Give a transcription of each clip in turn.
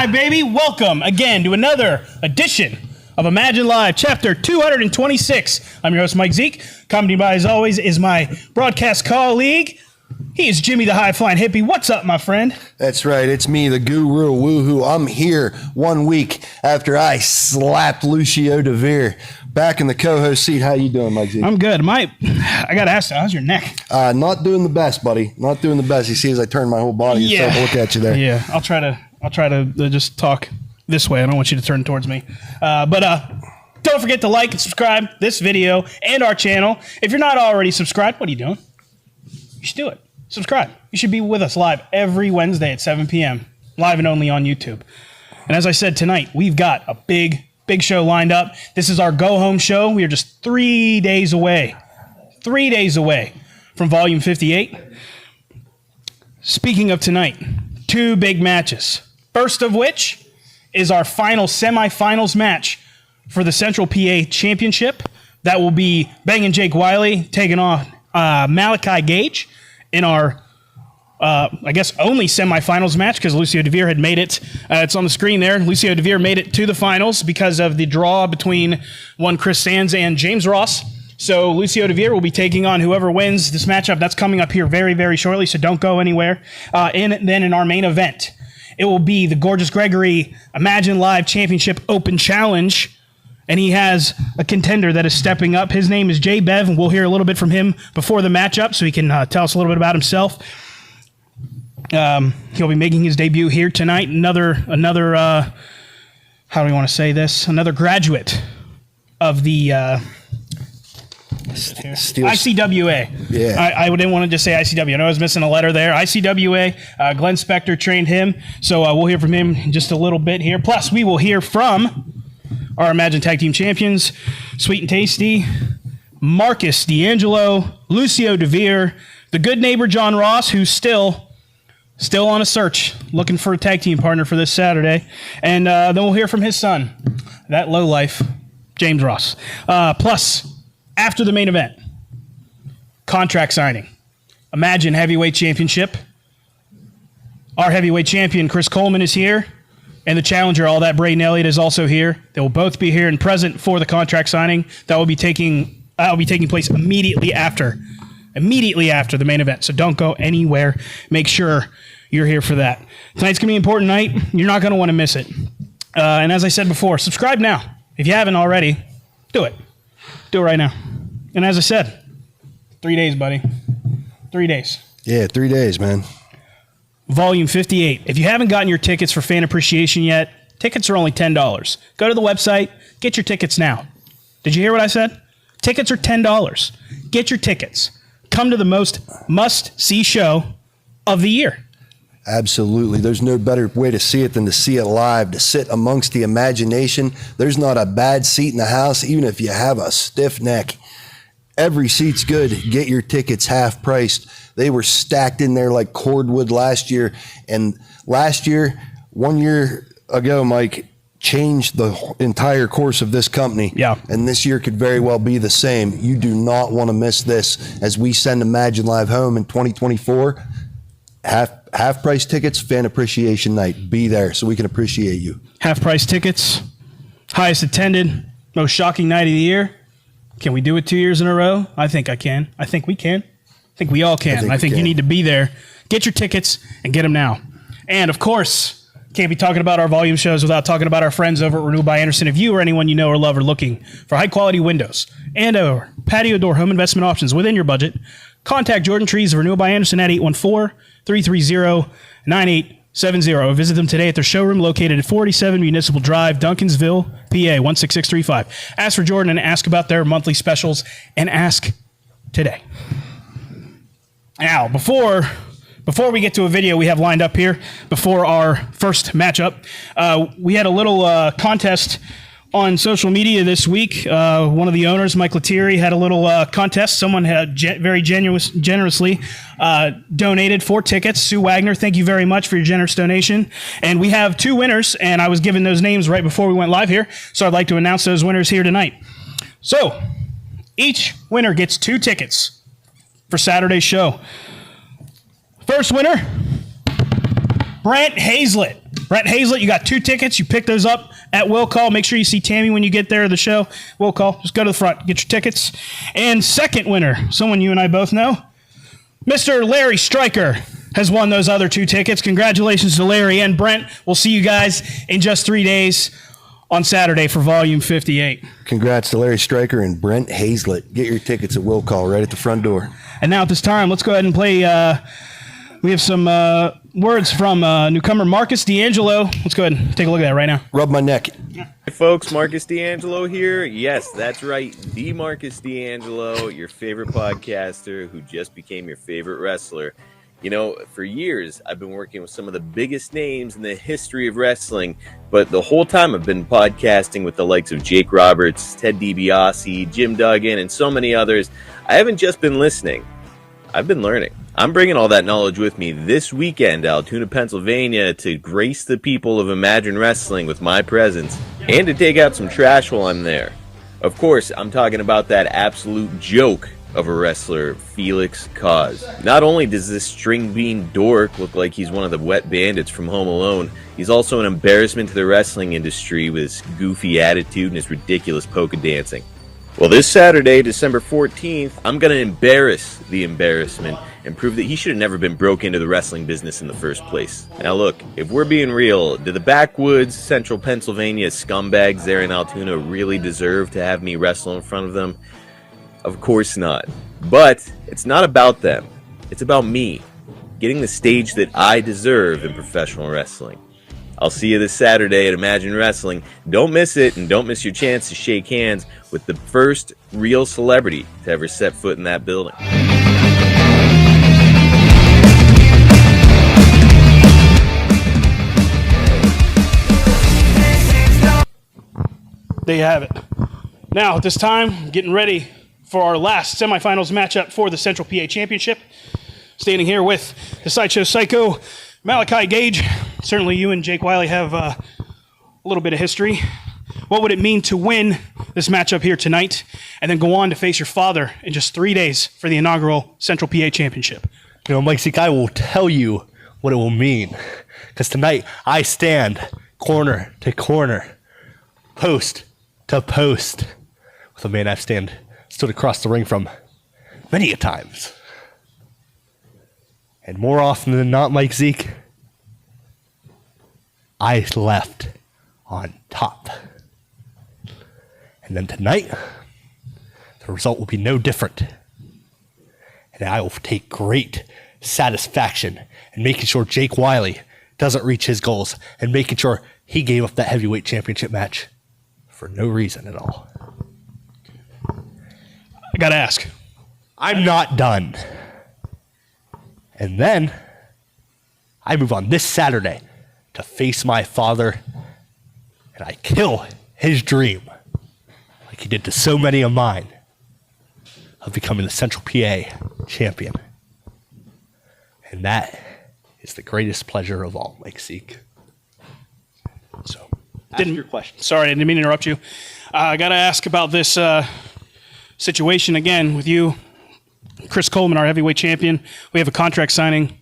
live, baby. Welcome again to another edition of Imagine Live, Chapter 226. I'm your host, Mike Zeke. Coming by, as always, is my broadcast colleague. He is Jimmy the High-Flying Hippie. What's up, my friend? That's right. It's me, the Guru Woohoo. I'm here 1 week after I slapped Lucio DeVere back in the co-host seat. How you doing, Mike Zeke? I'm good. I got to ask you, how's your neck? Not doing the best, buddy. Not doing the best. You see, as I turn my whole body and start to look at you there. Yeah, I'll try to just talk this way. I don't want you to turn towards me. But don't forget to like and subscribe this video and our channel. If you're not already subscribed, what are you doing? You should do it. Subscribe. You should be with us live every Wednesday at 7 p.m. Live and only on YouTube. And as I said, tonight, we've got a big show lined up. This is our go-home show. We are just 3 days away. 3 days away from Volume 58. Speaking of tonight, two big matches. First of which is our final semifinals match for the Central PA Championship. That will be Bangin' Jake Wiley taking on Malachi Gage in our, I guess, only semifinals match because Lucio DeVere had made it. It's on the screen there. Lucio DeVere made it to the finals because of the draw between one Chris Sands and James Ross. So Lucio DeVere will be taking on whoever wins this matchup. That's coming up here very, very shortly, so don't go anywhere. And then in our main event, it will be the gorgeous Gregory Imagine Live Championship Open Challenge. And he has a contender that is stepping up. His name is Jay Bev, and we'll hear a little bit from him before the matchup so he can tell us a little bit about himself. He'll be making his debut here tonight. Another how do we want to say this? Another graduate of the ICWA. Yeah. I didn't want to just say ICW. I know I was missing a letter there. ICWA, Glenn Spector trained him. So we'll hear from him in just a little bit here. Plus, we will hear from our Imagine Tag Team Champions, Sweet and Tasty, Marcus D'Angelo, Lucio DeVere, the good neighbor John Ross, who's still on a search, looking for a tag team partner for this Saturday. And then we'll hear from his son, that lowlife, James Ross. Plus, after the main event, contract signing. Imagine Heavyweight Championship. Our heavyweight champion, Chris Coleman, is here. And the challenger, All That Braden Elliott, is also here. They will both be here and present for the contract signing. That will be taking place immediately after the main event. So don't go anywhere. Make sure you're here for that. Tonight's going to be an important night. You're not going to want to miss it. And as I said before, subscribe now. If you haven't already, do it. Do it right now. And as I said, 3 days, buddy. 3 days. Yeah, 3 days, man. Volume 58. If you haven't gotten your tickets for Fan Appreciation yet, tickets are only $10. Go to the website, get your tickets now. Did you hear what I said? Tickets are $10. Get your tickets. Come to the most must-see show of the year. Absolutely. There's no better way to see it than to see it live, to sit amongst the imagination. There's not a bad seat in the house, even if you have a stiff neck. Every seat's good. Get your tickets half priced. They were stacked in there like cordwood last year. And last year, 1 year ago, Mike, changed the entire course of this company. Yeah. And this year could very well be the same. You do not want to miss this as we send Imagine Live home in 2024. Half price tickets, Fan Appreciation Night. Be there so we can appreciate you. Half price tickets, highest attended, most shocking night of the year. Can we do it 2 years in a row? I think I can. I think we can. I think we all can. I think you need to be there. Get your tickets and get them now. And of course, can't be talking about our volume shows without talking about our friends over at Renewal by Anderson. If you or anyone you know or love are looking for high quality windows and or patio door home investment options within your budget, contact Jordan Trees of Renewal by Anderson at 814-330-9870. Visit them today at their showroom located at 47 Municipal Drive, Duncansville, PA 16635. Ask for Jordan and ask about their monthly specials and ask today. Now, before we get to a video we have lined up here, before our first matchup, we had a little contest on social media this week. One of the owners, Mike Lettieri, had a little contest. Someone had very generously donated 4 tickets. Sue Wagner, thank you very much for your generous donation. And we have 2 winners, and I was given those names right before we went live here, so I'd like to announce those winners here tonight. So, each winner gets 2 tickets for Saturday's show. First winner, Brent Hazlett. Brent Hazlett, you got 2 tickets. You pick those up at Will Call. Make sure you see Tammy when you get there to the show. Will Call. Just go to the front. Get your tickets. And second winner, someone you and I both know, Mr. Larry Stryker has won those other 2 tickets. Congratulations to Larry and Brent. We'll see you guys in just 3 days on Saturday for Volume 58. Congrats to Larry Stryker and Brent Hazlett. Get your tickets at Will Call right at the front door. And now at this time, let's go ahead and play. We have some words from newcomer Marcus D'Angelo. Let's go ahead and take a look at that right now. Rub my neck. Hey folks, Marcus D'Angelo here. Yes, that's right, the Marcus D'Angelo, your favorite podcaster who just became your favorite wrestler. You know, for years, I've been working with some of the biggest names in the history of wrestling, but the whole time I've been podcasting with the likes of Jake Roberts, Ted DiBiase, Jim Duggan, and so many others. I haven't just been listening, I've been learning. I'm bringing all that knowledge with me this weekend to Altoona, Pennsylvania to grace the people of Imagine Wrestling with my presence and to take out some trash while I'm there. Of course, I'm talking about that absolute joke of a wrestler, Felix Cause. Not only does this string bean dork look like he's one of the wet bandits from Home Alone, he's also an embarrassment to the wrestling industry with his goofy attitude and his ridiculous polka dancing. Well, this Saturday, December 14th, I'm going to embarrass the embarrassment and prove that he should have never been broke into the wrestling business in the first place. Now look, if we're being real, do the backwoods, central Pennsylvania scumbags there in Altoona really deserve to have me wrestle in front of them? Of course not. But it's not about them. It's about me, getting the stage that I deserve in professional wrestling. I'll see you this Saturday at Imagine Wrestling. Don't miss it, and don't miss your chance to shake hands with the first real celebrity to ever set foot in that building. There you have it. Now, at this time, getting ready for our last semifinals matchup for the Central PA Championship. Standing here with the Sideshow Psycho, Malachi Gage. Certainly you and Jake Wiley have a little bit of history. What would it mean to win this matchup here tonight and then go on to face your father in just 3 days for the inaugural Central PA Championship? You know, Mike Zeke, I will tell you what it will mean. Because tonight I stand corner to corner, post to post, with a man I've stood across the ring from many a times. And more often than not, Mike Zeke, I left on top. And then tonight, the result will be no different. And I will take great satisfaction in making sure Jake Wiley doesn't reach his goals and making sure he gave up that heavyweight championship match for no reason at all. I gotta ask. I'm not done. And then I move on this Saturday to face my father, and I kill his dream, like he did to so many of mine, of becoming the Central PA champion. And that is the greatest pleasure of all, Mike Zeke. So, ask your question. Sorry, I didn't mean to interrupt you. I gotta ask about this situation again with you, Chris Coleman, our heavyweight champion. We have a contract signing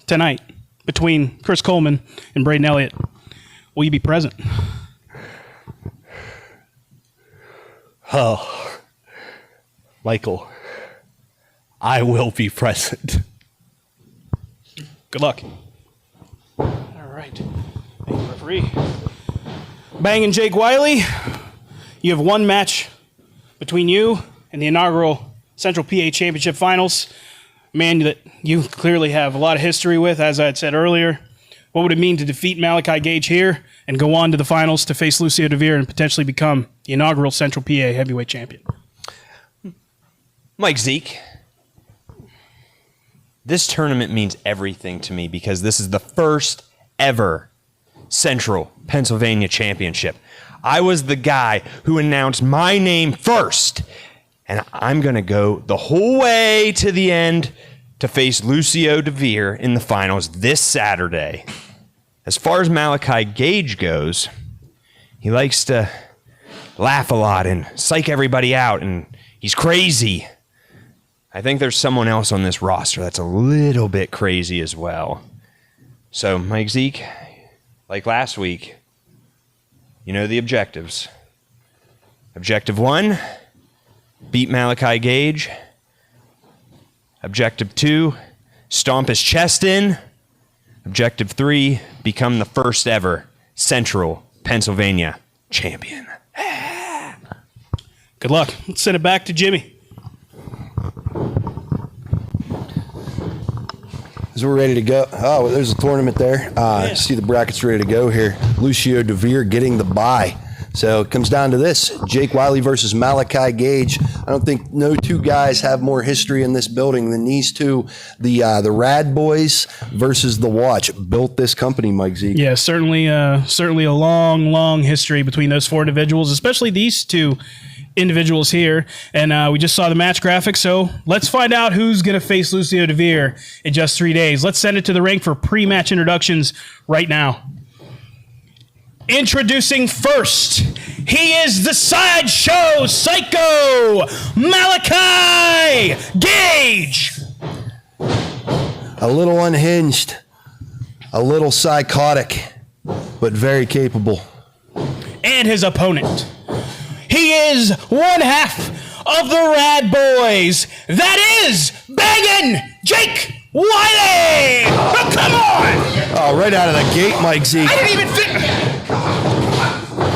tonight between Chris Coleman and Braden Elliott. Will you be present? Oh, Michael, I will be present. Good luck. All right. Thank you, referee. Bang and Jake Wiley, you have one match between you and the inaugural Central PA Championship Finals. Man that you clearly have a lot of history with, as I had said earlier. What would it mean to defeat Malachi Gage here and go on to the finals to face Lucio DeVere and potentially become the inaugural Central PA heavyweight champion? Mike Zeke, this tournament means everything to me because this is the first ever Central Pennsylvania Championship. I was the guy who announced my name first, and I'm going to go the whole way to the end to face Lucio DeVere in the finals this Saturday. As far as Malachi Gage goes, he likes to laugh a lot and psych everybody out, and he's crazy. I think there's someone else on this roster that's a little bit crazy as well. So, Mike Zeke, like last week, you know the objectives. Objective 1, beat Malachi Gage. Objective 2, stomp his chest in. Objective 3, become the first ever Central Pennsylvania champion. Good luck. Let's send it back to Jimmy. So we're ready to go. Oh, there's a tournament there. See the brackets ready to go here. Lucio DeVere getting the bye. So it comes down to this: Jake Wiley versus Malachi Gage. I don't think no two guys have more history in this building than these two. The Rad Boys versus the Watch built this company, Mike Zeke. Yeah, certainly a long history between those four individuals, especially these two individuals here. And we just saw the match graphic, so let's find out who's going to face Lucio DeVere in just 3 days. Let's send it to the ring for pre-match introductions right now. Introducing first, he is the Sideshow Psycho, Malachi Gage. A little unhinged, a little psychotic, but very capable. And his opponent, he is one half of the Rad Boys. That is Bangin' Jake Wiley. Oh, come on! Oh, right out of the gate, Mike Zeke. I didn't even fit.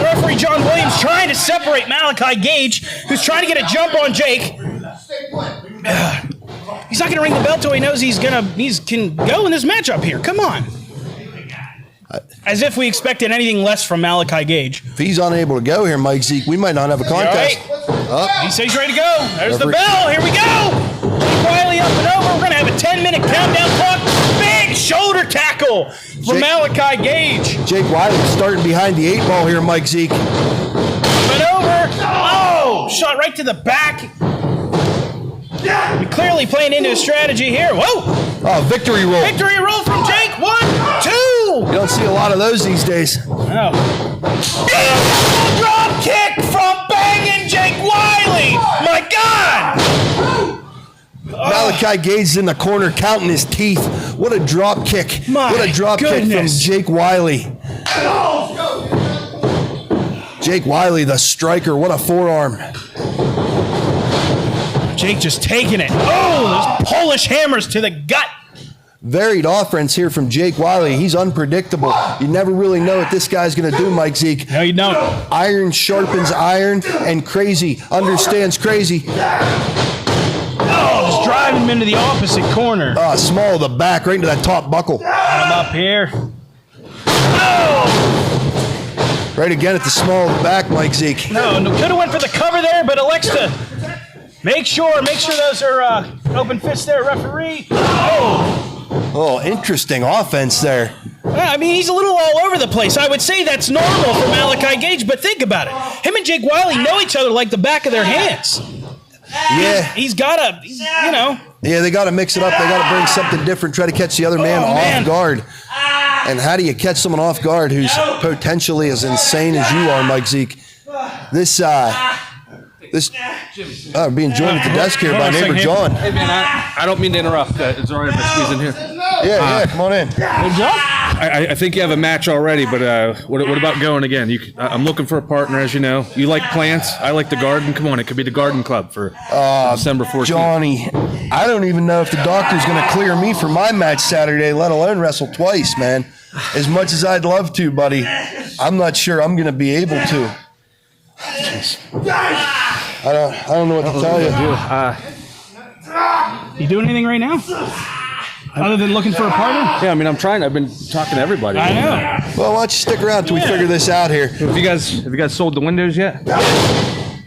Referee John Williams trying to separate Malachi Gage, who's trying to get a jump on Jake. He's not going to ring the bell till he knows he can go in this matchup here. Come on. As if we expected anything less from Malachi Gage. If he's unable to go here, Mike Zeke, we might not have a contest. Right. He says he's ready to go. There's the bell. Here we go. Jake Wiley up and over. We're going to have a 10-minute countdown clock. Big shoulder tackle from Malachi Gage. Jake Wiley starting behind the 8-ball here, Mike Zeke. Up and over. Oh, shot right to the back. Clearly playing into a strategy here. Whoa. Oh, victory roll. Victory roll from Jake. 1, 2. You don't see a lot of those these days. No. Beautiful drop kick from Bangin' Jake Wiley. My God. Malachi Gage is in the corner counting his teeth. What a drop kick. What a drop kick from Jake Wiley. Jake Wiley, the striker. What a forearm. Jake just taking it. Oh, those Polish hammers to the gut. Varied offense here from Jake Wiley. He's unpredictable. You never really know what this guy's going to do, Mike Zeke. No, you don't. Iron sharpens iron, and crazy understands crazy. Oh, just driving him into the opposite corner. Small of the back, right into that top buckle. I'm up here. Oh! Right again at the small of the back, Mike Zeke. No, could have went for the cover there, but elects to make sure those are open fists there, referee. Oh, interesting offense there. I mean, he's a little all over the place. I would say that's normal for Malachi Gage, but think about it. Him and Jake Wiley know each other like the back of their hands. Yeah. He's got to, Yeah, they got to mix it up. They got to bring something different, try to catch the other man off guard. And how do you catch someone off guard who's potentially as insane as you are, Mike Zeke? Being joined at the desk here by neighbor John. Hey man, I don't mean to interrupt. It's all right if I squeeze in here. Yeah, come on in. I think you have a match already, but what about going again? I'm looking for a partner, as you know. You like plants. I like the garden. Come on, it could be the garden club for December 14th. Johnny, I don't even know if the doctor's going to clear me for my match Saturday, let alone wrestle twice, man. As much as I'd love to, buddy, I'm not sure I'm going to be able to. I don't know what to tell you. You doing anything right now? Other than looking for a partner? Yeah, I mean, I'm trying. I've been talking to everybody. I know. Well, why don't you stick around till we figure this out here? Have you guys sold the windows yet?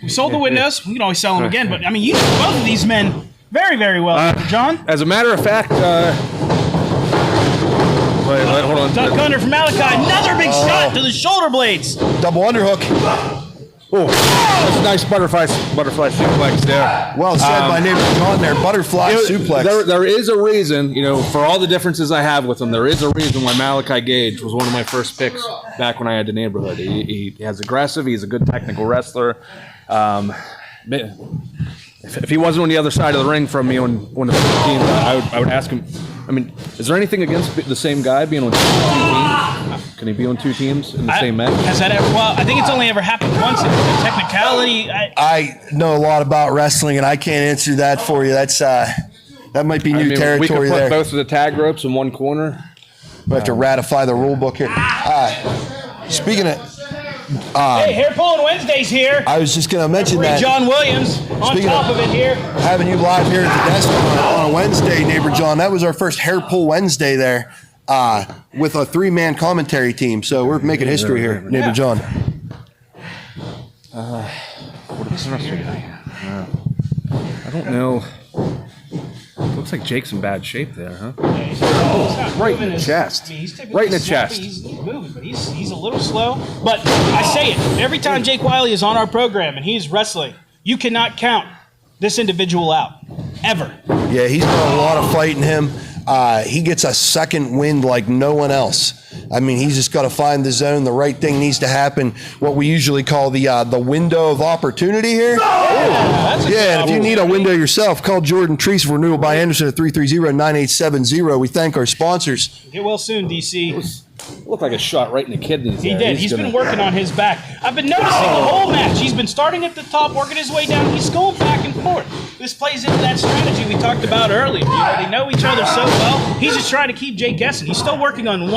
We sold the windows. We can always sell them again. But, I mean, you know both of these men very, very well. John? As a matter of fact, hold on. Duck under from Malachi. Another big shot to the shoulder blades. Double underhook. Oh, that's a nice butterfly suplex there. Well said by neighbor John there. Butterfly suplex. There is a reason, for all the differences I have with him, there is a reason why Malachi Gage was one of my first picks back when I had the neighborhood. He has aggressive. He's a good technical wrestler. If he wasn't on the other side of the ring from me on one of the teams, I would ask him. I mean, is there anything against the same guy being on the same team? Can he be on two teams in the same match? Has that ever? Well, I think it's only ever happened once. In the technicality. I know a lot about wrestling, and I can't answer that for you. That's that might be new territory we could put there. both of the tag ropes in one corner. We have to ratify the rule book here. Speaking of, Hey, hair pulling Wednesdays here. I was just going to mention that. John Williams on Speaking top of it here. Having you live here at the desk on a Wednesday, neighbor John. That was our first hair pull Wednesday there with a 3-man commentary team. So we're making history here, neighbor John. What is the rest of it? I don't know. Looks like Jake's in bad shape there, huh? Right in the chest. Right in the chest. He's moving, but he's a little slow. But I say it, every time Jake Wiley is on our program and he's wrestling, you cannot count this individual out. Ever. Yeah, he's got a lot of fight in him. He gets a second wind like no one else. I mean, he's just got to find the zone. The right thing needs to happen. What we usually call the window of opportunity here. Yeah, and if you need a window yourself, call Jordan Treese of Renewal by Anderson at 330-9870. We thank our sponsors. Get well soon, DC. Looked like a shot right in the kidneys. He did. He's been working on his back. I've been noticing the whole match. He's been starting at the top, working his way down. He's going back and forth. This plays into that strategy we talked about earlier. You know, they know each other so well. He's just trying to keep Jake guessing. He's still working on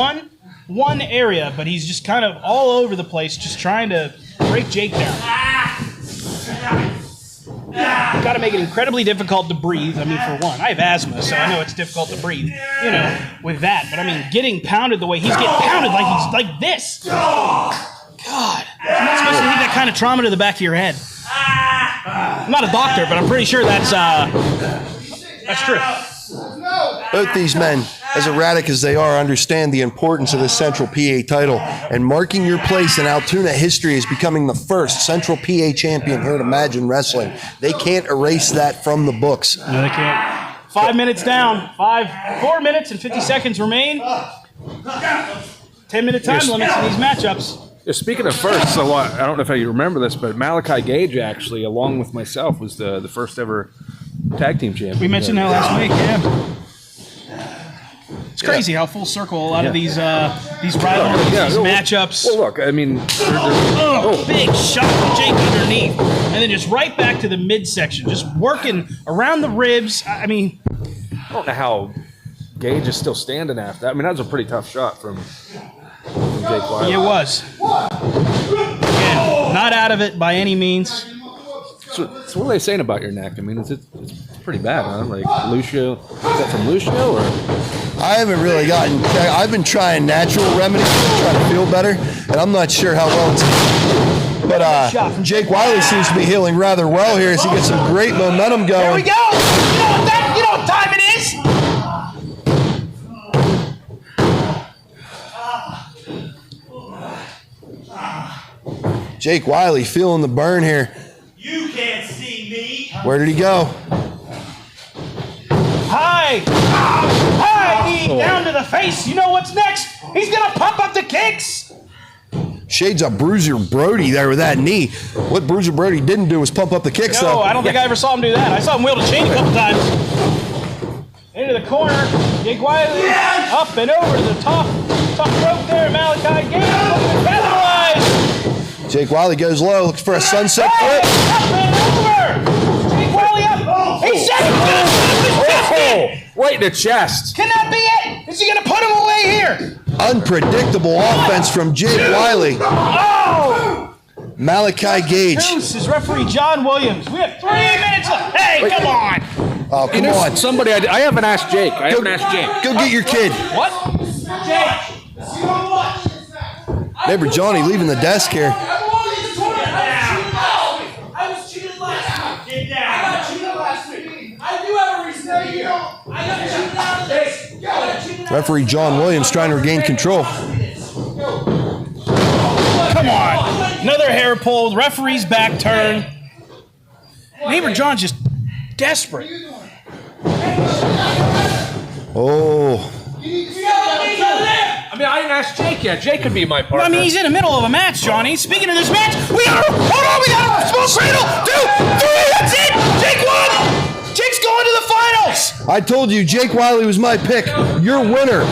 one area, but he's just kind of all over the place, just trying to break Jake down. You've got to make it incredibly difficult to breathe. I mean, for one, I have asthma, so I know it's difficult to breathe, you know, with that. But I mean, getting pounded the way he's getting pounded, like he's like this. God, you're not supposed to take that kind of trauma to the back of your head. I'm not a doctor, but I'm pretty sure that's true. Both these men, as erratic as they are, understand the importance of the Central PA title, and marking your place in Altoona history as becoming the first Central PA champion here at Imagine Wrestling. They can't erase that from the books. No, they can't. 5 minutes down. 4 minutes and 50 seconds remain. 10-minute time limits in these matchups. Yeah, speaking of first, so I don't know if you remember this, but Malachi Gage actually, along with myself, was the first ever tag team champion. We mentioned that last week, yeah. It's crazy how full circle a lot of these rivalries, these matchups. Well, look, I mean, big shot from Jake underneath, and then just right back to the midsection, just working around the ribs. I mean, I don't know how Gage is still standing after that. I mean, that was a pretty tough shot from Jake Wiley. It was. Again, not out of it by any means. So what are they saying about your neck? I mean, it's pretty bad, huh? Like Lucio, is that from Lucio or? I haven't really gotten. I've been trying natural remedies to try to feel better, and I'm not sure how well it's. But Jake Wiley seems to be healing rather well here as he gets some great momentum going. Here we go. You know what time it is? Jake Wiley feeling the burn here. You can't see me. Where did he go? High knee down to the face. You know what's next? He's gonna pump up the kicks. Shades of Bruiser Brody there with that knee. What Bruiser Brody didn't do was pump up the kicks, No, though. I don't think I ever saw him do that. I saw him wield a chain a couple times. Into the corner. Jake Wiley up and over to the top rope there. Malachi Gage looking to capitalize. Jake Wiley goes low, looks for a sunset flip. Up and over. Jake Wiley up. He said he's gonna put his chest in. Right in the chest. Can that be it? Is he gonna put him away here? Unpredictable offense from Jake Wiley. Oh! Malachi Gage. Deuce is referee John Williams. We have 3 minutes left. Hey, come on. Oh, come on. Somebody, I haven't asked Jake. I haven't asked Jake. Go get your kid. What? Jake, you know what? Neighbor Johnny leaving the desk here. I was cheated last week. Get down. I got cheated last week. I do have a reason to be here. I got cheated out of this. Referee John Williams trying to regain control. Come on. Another hair pull. Referee's back turn. Neighbor John's just desperate. Oh. I mean, I didn't ask Jake yet. Jake could be my partner. I mean, he's in the middle of a match, Johnny. Speaking of this match, we got a small cradle. 2, 3, that's it. Jake won. Jake's going to the finals. I told you Jake Wiley was my pick. Your winner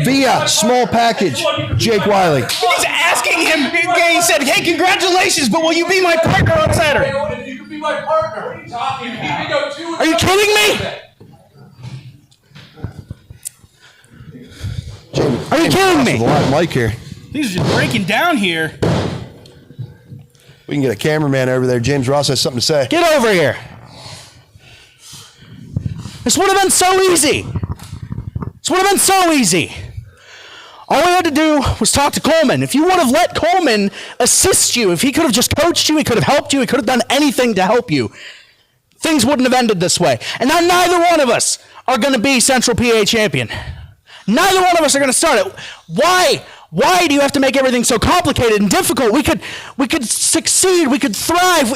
via small package, Jake Wiley. He's asking him. He said, "Hey, congratulations, but will you be my partner on Saturday?" If you could be my partner, what are you talking about? You can go 2 Are you kidding me? Are you kidding me? A live mic here. These are just breaking down here. We can get a cameraman over there. James Ross has something to say. Get over here. This would have been so easy. This would have been so easy. All we had to do was talk to Coleman. If you would have let Coleman assist you, if he could have just coached you, he could have helped you, he could have done anything to help you, things wouldn't have ended this way. And now neither one of us are going to be Central PA champion. Neither one of us are going to start it. Why? Why do you have to make everything so complicated and difficult? We could succeed. We could thrive.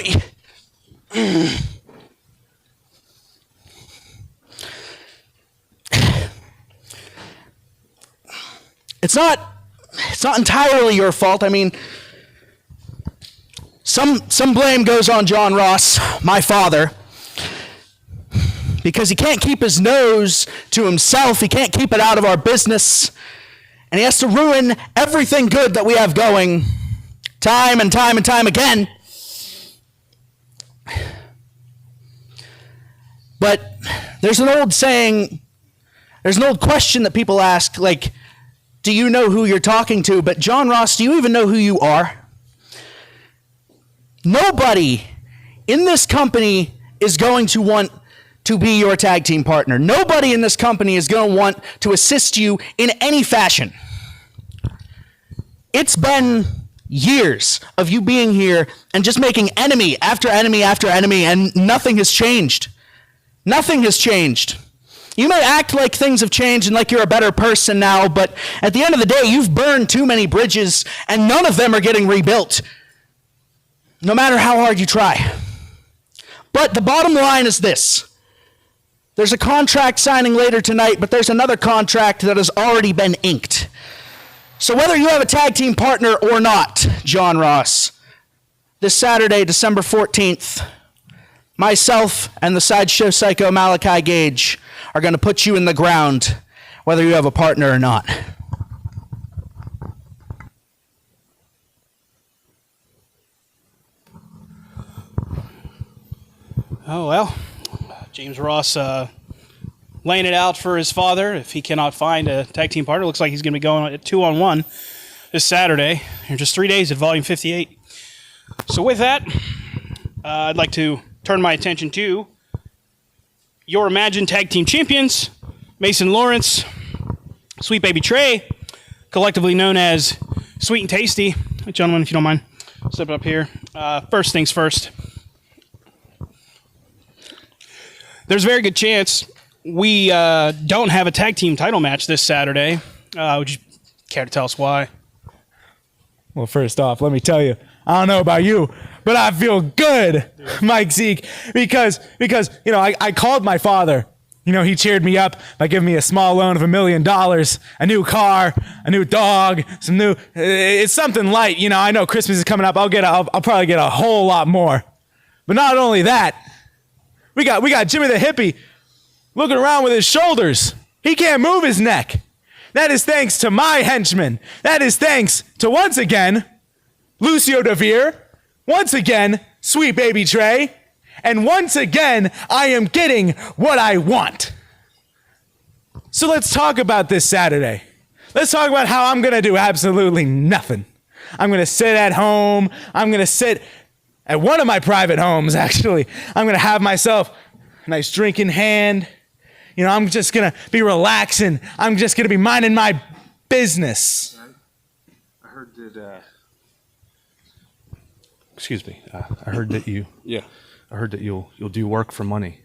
It's not entirely your fault. I mean, some blame goes on John Ross, my father, because he can't keep his nose to himself. He can't keep it out of our business. And he has to ruin everything good that we have going time and time and time again. But there's an old saying, there's an old question that people ask, like, do you know who you're talking to? But John Ross, do you even know who you are? Nobody in this company is going to want to be your tag team partner. Nobody in this company is going to want to assist you in any fashion. It's been years of you being here and just making enemy after enemy after enemy, and nothing has changed. Nothing has changed. You may act like things have changed and like you're a better person now, but at the end of the day, you've burned too many bridges, and none of them are getting rebuilt, no matter how hard you try. But the bottom line is this. There's a contract signing later tonight, but there's another contract that has already been inked. So whether you have a tag team partner or not, John Ross, this Saturday, December 14th, myself and the Sideshow Psycho Malachi Gage are going to put you in the ground, whether you have a partner or not. Oh, well, James Ross laying it out for his father. If he cannot find a tag team partner, looks like he's going to be going at 2-on-1 this Saturday in just 3 days at Volume 58. So with that, I'd like to turn my attention to your Imagine Tag Team Champions, Mason Lawrence, Sweet Baby Trey, collectively known as Sweet and Tasty. Gentlemen, if you don't mind, step up here. First things first. There's a very good chance we don't have a tag team title match this Saturday. Would you care to tell us why? Well, first off, let me tell you, I don't know about you, but I feel good, Mike Zeke, because you know, I called my father. You know, he cheered me up by giving me a small loan of $1 million, a new car, a new dog, it's something light. You know, I know Christmas is coming up. I'll probably get a whole lot more. But not only that, we got Jimmy the Hippie looking around with his shoulders. He can't move his neck. That is thanks to my henchman. That is thanks to, once again, Lucio DeVere, once again, Sweet Baby Trey, and once again, I am getting what I want. So let's talk about this Saturday. Let's talk about how I'm going to do absolutely nothing. I'm going to sit at home. I'm going to sit at one of my private homes, actually. I'm going to have myself a nice drink in hand. You know, I'm just going to be relaxing. I'm just going to be minding my business. I heard that. Excuse me. I heard that you. Yeah. I heard that you'll do work for money.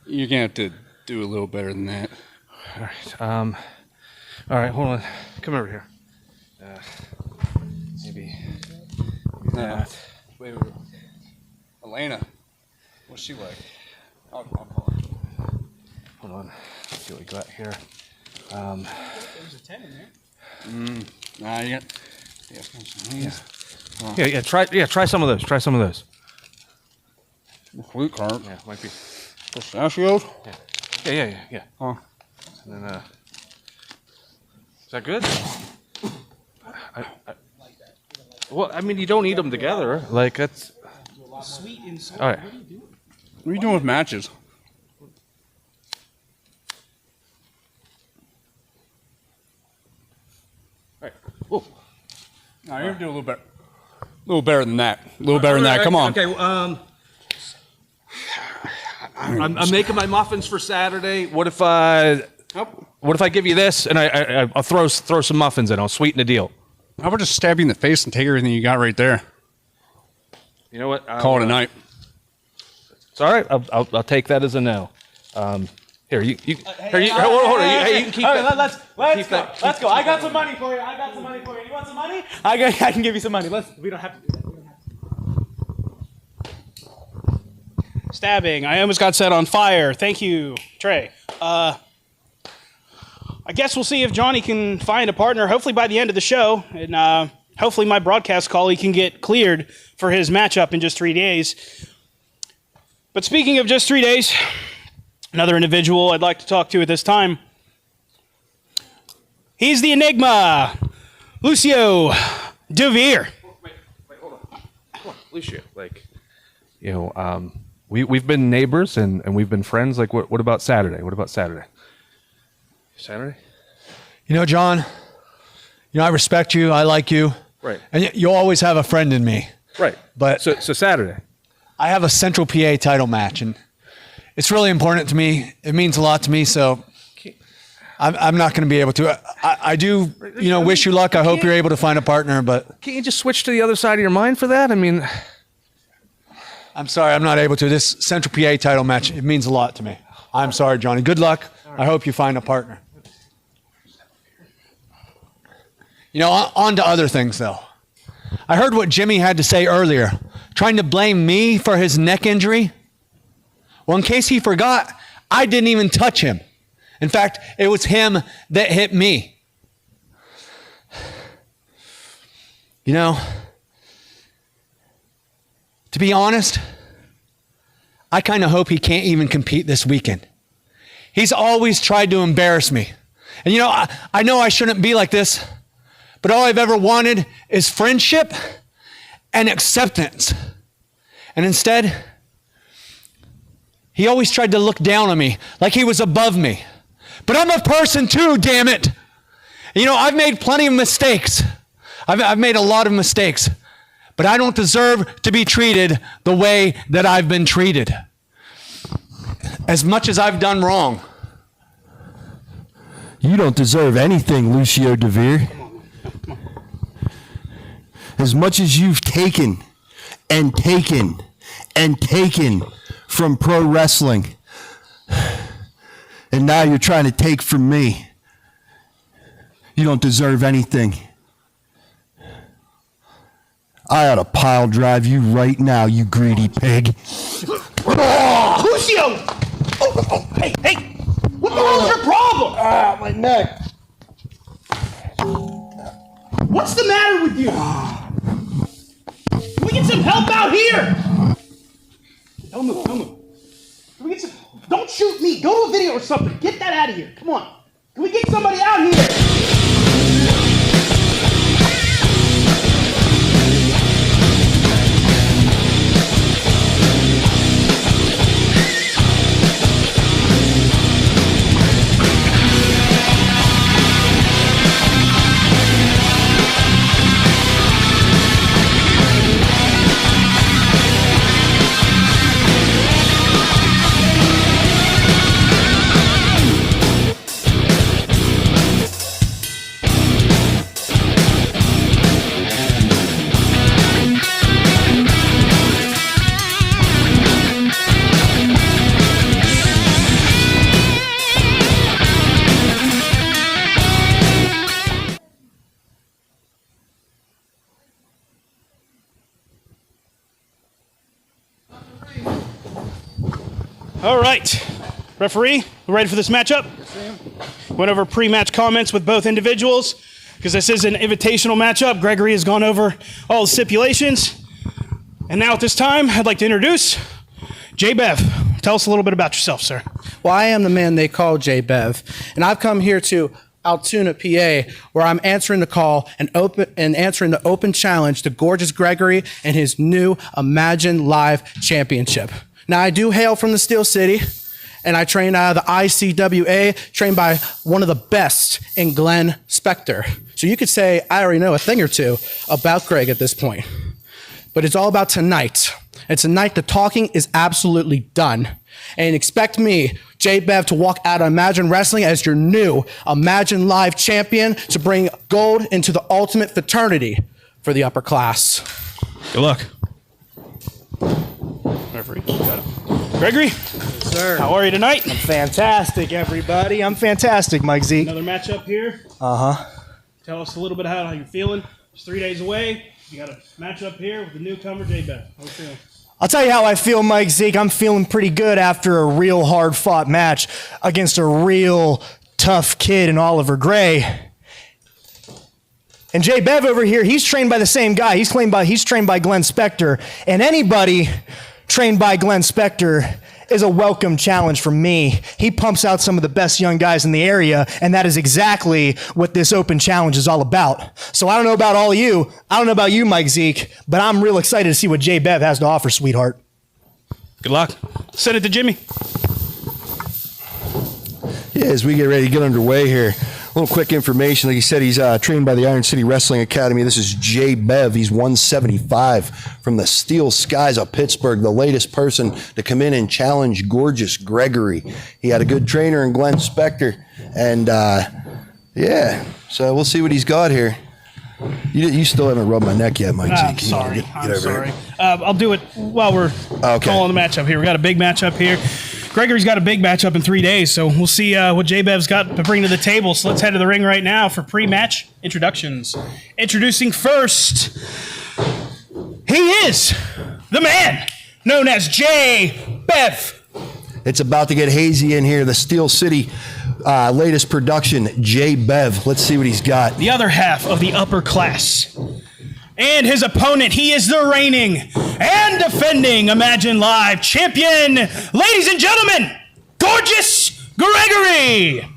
You're gonna have to do a little better than that. All right. All right. Hold on. Come over here. Maybe. Wait. Elena, what's she like? I'll call her. Hold on. Let's see what we got here. There's a 10 in there. Nah, you got. Yeah. Try some of those. Flute cart. Yeah, might be. Pistachios? Yeah. Oh. And then, is that good? Well, I mean, you don't eat them together. Like, that's... Sweet and salty. All right. What are you doing with matches? All right. Whoa. No, you're gonna do a little better than that. A little better than that. Come on. Okay. I'm making my muffins for Saturday. What if I give you this and I'll throw some muffins in? I'll sweeten the deal. How about just stab you in the face and take everything you got right there? You know what? Call it a night. It's all right. I'll take that as a no. Here, you hold on. Hey, you can keep that. Let's Keep go. that- Let's go. I got some money for you. You want some money? I can give you some money. We don't have to do that. Stabbing. I almost got set on fire. Thank you, Trey. I guess we'll see if Johnny can find a partner, hopefully by the end of the show. And hopefully my broadcast colleague can get cleared for his matchup in just 3 days. But speaking of just 3 days, another individual I'd like to talk to at this time. He's the Enigma, Lucio DeVere. Wait, hold on. Come on, Lucio. We've been neighbors and we've been friends. Like, what about Saturday? Saturday? You know, John, I respect you. I like you. Right. And you'll always have a friend in me. Right. But So Saturday. I have a Central PA title match, and it's really important to me. It means a lot to me, so I'm not going to be able to. I do, wish you luck. I hope you're able to find a partner, but... Can't you just switch to the other side of your mind for that? I mean... I'm sorry, I'm not able to. This Central PA title match, it means a lot to me. I'm sorry, Johnny. Good luck. I hope you find a partner. On to other things, though. I heard what Jimmy had to say earlier, trying to blame me for his neck injury. Well, in case he forgot, I didn't even touch him. In fact, it was him that hit me. To be honest, I kind of hope he can't even compete this weekend. He's always tried to embarrass me. And I know I shouldn't be like this, but all I've ever wanted is friendship and acceptance. And instead, he always tried to look down on me like he was above me. But I'm a person too, damn it. I've made plenty of mistakes. I've made a lot of mistakes, but I don't deserve to be treated the way that I've been treated. As much as I've done wrong. You don't deserve anything, Lucio DeVere. As much as you've taken and taken and taken from pro wrestling, and now you're trying to take from me, you don't deserve anything. I ought to pile drive you right now, you greedy pig. Lucio! Hey! What the hell is your problem? My neck. What's the matter with you? Can we get some help out here? Don't move. Can we get some... Don't shoot me. Go to a video or something. Get that out of here. Come on. Can we get somebody out here? All right, referee, we ready for this matchup? Went over pre-match comments with both individuals because this is an invitational matchup. Gregory has gone over all the stipulations. And now at this time, I'd like to introduce J-Bev. tell us a little bit about yourself, sir. Well, I am the man they call J Bev, and I've come here to Altoona, PA, where I'm answering the call and answering the open challenge to Gorgeous Gregory and his new Imagine Live Championship. Now, I do hail from the Steel City, and I train out of the ICWA, trained by one of the best in Glenn Spector. So you could say I already know a thing or two about Greg at this point. But it's all about tonight. And tonight, the talking is absolutely done. And expect me, J Bev, to walk out of Imagine Wrestling as your new Imagine Live champion to bring gold into the ultimate fraternity for the upper class. Good luck. Referee, got it. Gregory, Sir. how are you tonight? Fantastic, everybody. I'm fantastic, Mike Zeke. Another matchup here. Uh-huh. Tell us a little bit how you're feeling. It's 3 days away. You got a matchup here with the newcomer, J Bev. How you feeling? I'll tell you how I feel, Mike Zeke. I'm feeling pretty good after a real hard-fought match against a real tough kid in Oliver Gray. And J Bev over here, he's trained by the same guy. He's trained by Glenn Spector. And anybody trained by Glenn Spector is a welcome challenge from me. He pumps out some of the best young guys in the area, and that is exactly what this open challenge is all about. So I don't know about all of you. I don't know about you, Mike Zeke, but I'm real excited to see what J Bev has to offer, sweetheart. Good luck. Send it to Jimmy. Yeah, as we get ready to get underway here, a little quick information. Like he said, he's trained by the Iron City Wrestling Academy. This is J Bev. He's 175 from the Steel Skies of Pittsburgh, the latest person to come in and challenge Gorgeous Gregory. He had a good trainer in Glenn Spector. And, yeah, so we'll see what he's got here. You still haven't rubbed my neck yet, Mike. I'm sorry. I'm sorry. I'll do it while we're calling the matchup here. We got a big matchup here. Gregory's got a big matchup in 3 days, so we'll see what J-Bev's got to bring to the table. So let's head to the ring right now for pre-match introductions. Introducing first, he is the man known as J-Bev. It's about to get hazy in here. The Steel City latest production, J-Bev. Let's see what he's got. The other half of the upper class. And his opponent, he is the reigning and defending Imagine Live champion, ladies and gentlemen, Gorgeous Gregory.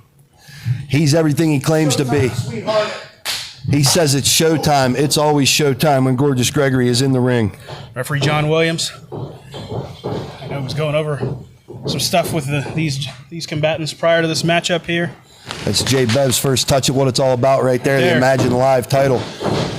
He's everything he claims to be. He says it's showtime. It's always showtime when Gorgeous Gregory is in the ring. Referee John Williams. I know he was going over some stuff with these combatants prior to this matchup here. That's J Bev's first touch at what it's all about right there, the Imagine Live title.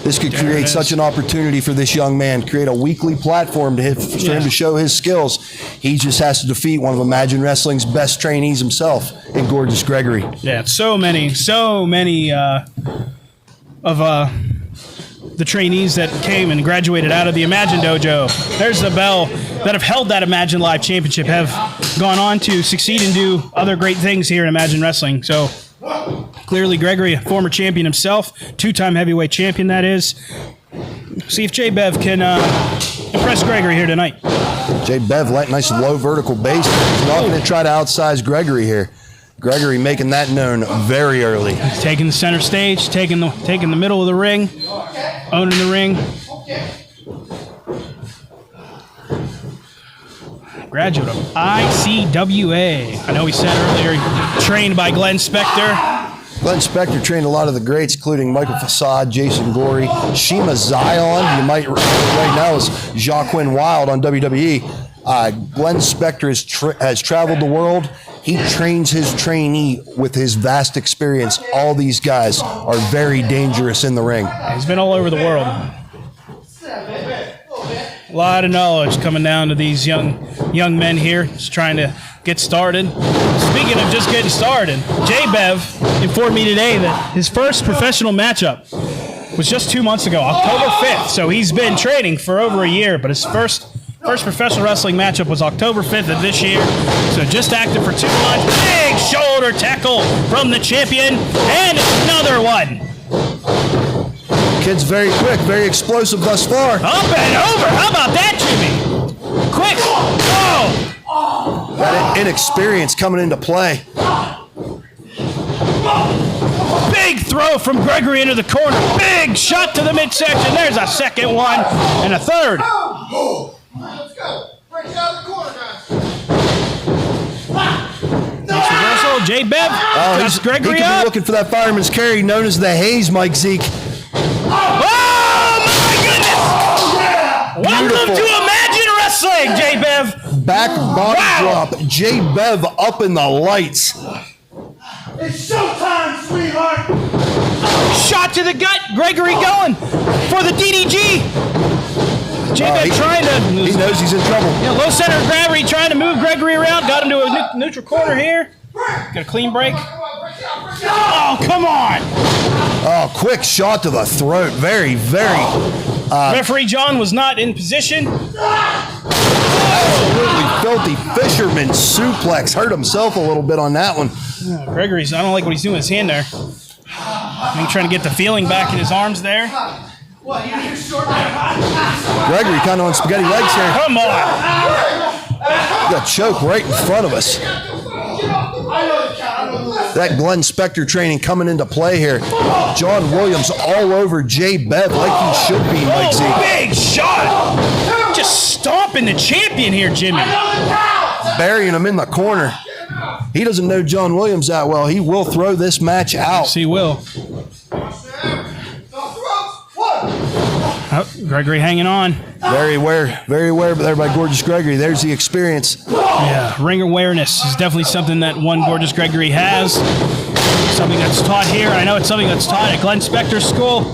This could create such an opportunity for this young man, create a weekly platform for him to show his skills. He just has to defeat one of Imagine Wrestling's best trainees himself in Gorgeous Gregory. Yeah, so many of the trainees that came and graduated out of the Imagine Dojo. There's the bell that have held that Imagine Live Championship, have gone on to succeed and do other great things here in Imagine Wrestling. So clearly Gregory, a former champion himself, two-time heavyweight champion that is. See if J-Bev can impress Gregory here tonight. J-Bev, nice low vertical base. He's not going to try to outsize Gregory here. Gregory making that known very early. He's taking the center stage, taking the middle of the ring, owning the ring. Graduate of ICWA. I know he said earlier, trained by Glenn Spector. Glenn Spector trained a lot of the greats, including Michael Facade, Jason Gorey, Shima Zion. You might right now is Joaquin Wilde on WWE. Glenn Spector has traveled the world. He trains his trainee with his vast experience. All these guys are very dangerous in the ring. He's been all over the world. A lot of knowledge coming down to these young men here, just trying to get started. Speaking of just getting started, J-Bev informed me today that his first professional matchup was just 2 months ago, October 5th. So he's been training for over a year, but his first professional wrestling matchup was October 5th of this year. So just active for 2 months. Big shoulder tackle from the champion, and another one. Kid's very quick, very explosive thus far. Up and over. How about that, Jimmy? Quick. Oh. That inexperience coming into play. Big throw from Gregory into the corner. Big shot to the midsection. There's a second one and a third. Let's go. Break it out of the corner, guys. Jay Bev. Just He Gregory could be up. looking for that fireman's carry known as the Hayes, Mike Zeke. Oh my goodness! Welcome to Imagine Wrestling, Jay Bev. Back body drop. Jay Bev up in the lights. It's showtime, sweetheart. Shot to the gut. Gregory going for the DDG. Jay Bev trying to. He knows he's in trouble. Low center of gravity, trying to move Gregory around. Got him to a neutral corner here. Got a clean break. Oh, come on. Oh, quick shot to the throat. Very, very. Referee John was not in position. Absolutely filthy fisherman suplex. Hurt himself a little bit on that one. Gregory's, I don't like what he's doing with his hand there. I think trying to get the feeling back in his arms there. Gregory kind of on spaghetti legs here. Come on. Got choke right in front of us. That Glenn Spector training coming into play here. John Williams all over Jay Bev like he should be, Mike Zeke. Big shot. Just stomping the champion here, Jimmy. Burying him in the corner. He doesn't know John Williams that well. He will throw this match out. Yes, he will. Oh, Gregory hanging on. Very aware but there by Gorgeous Gregory. There's the experience. Yeah, ring awareness is definitely something that one Gorgeous Gregory has. Something that's taught here. I know it's something that's taught at Glenn Spector's school.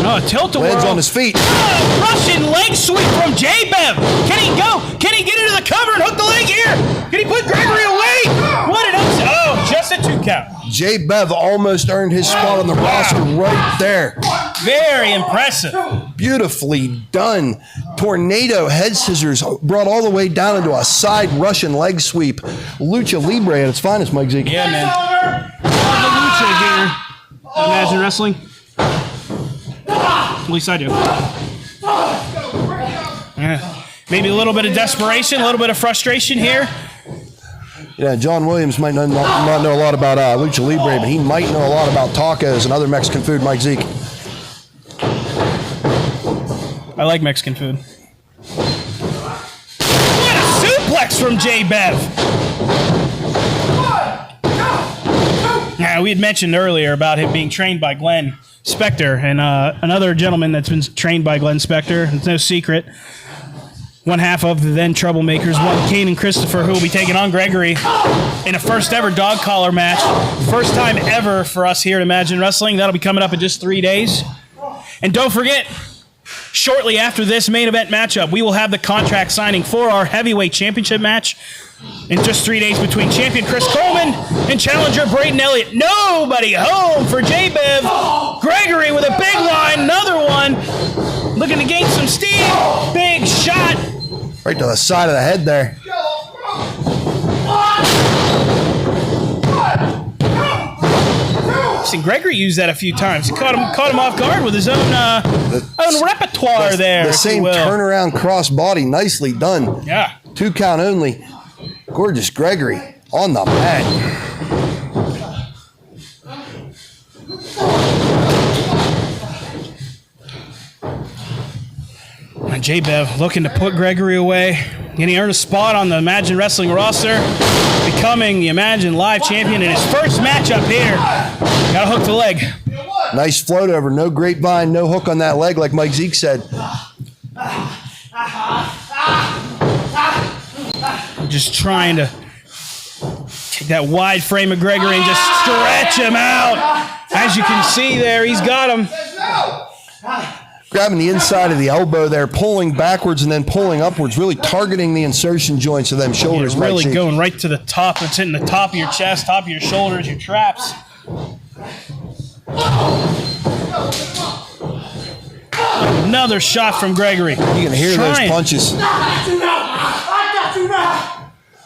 Oh, a tilt-a-whirl. Lands on his feet. Oh, Russian leg sweep from Jay Bev. Can he go? Can he get into the cover and hook the leg here? Can he put Gregory away? What an upset. Oh, just a 2 count. Jay Bev almost earned his spot on the roster right there. Very impressive. Beautifully done. Tornado head scissors brought all the way down into a side Russian leg sweep. Lucha Libre at its finest, Mike Zeke. Yeah, man. The Lucha here. Imagine Wrestling. At least I do. Yeah. Maybe a little bit of desperation, a little bit of frustration here. Yeah, John Williams might not know a lot about Lucha Libre, but he might know a lot about tacos and other Mexican food, Mike Zeke. I like Mexican food. What a suplex from Jay Bev! Yeah, we had mentioned earlier about him being trained by Glenn Spector and another gentleman that's been trained by Glenn Spector. It's no secret. One half of the then Troublemakers, one Kane and Christopher, who will be taking on Gregory in a first ever dog collar match. First time ever for us here at Imagine Wrestling. That'll be coming up in just 3 days. And don't forget, shortly after this main event matchup, we will have the contract signing for our heavyweight championship match in just 3 days between champion Chris Coleman and challenger Braden Elliott. Nobody home for Jay Bev. Gregory with a big line, another one. Looking to gain some steam. Big shot. Right to the side of the head there. And Gregory used that a few times. He caught him off guard with his own repertoire there. The same turnaround cross body. Nicely done. Yeah. 2 count only. Gorgeous Gregory on the mat. And Jay Bev looking to put Gregory away. And he earned a spot on the Imagine Wrestling roster, becoming the Imagine Live champion in his first matchup here. Got to hook the leg. Nice float over. No grapevine, no hook on that leg like Mike Zeke said. Just trying to take that wide frame of Gregory and just stretch him out. As you can see there, he's got him. Grabbing the inside of the elbow there, pulling backwards and then pulling upwards, really targeting the insertion joints of them shoulders. Yeah, really going right to the top. It's hitting the top of your chest, top of your shoulders, your traps. Another shot from Gregory. You can hear those punches.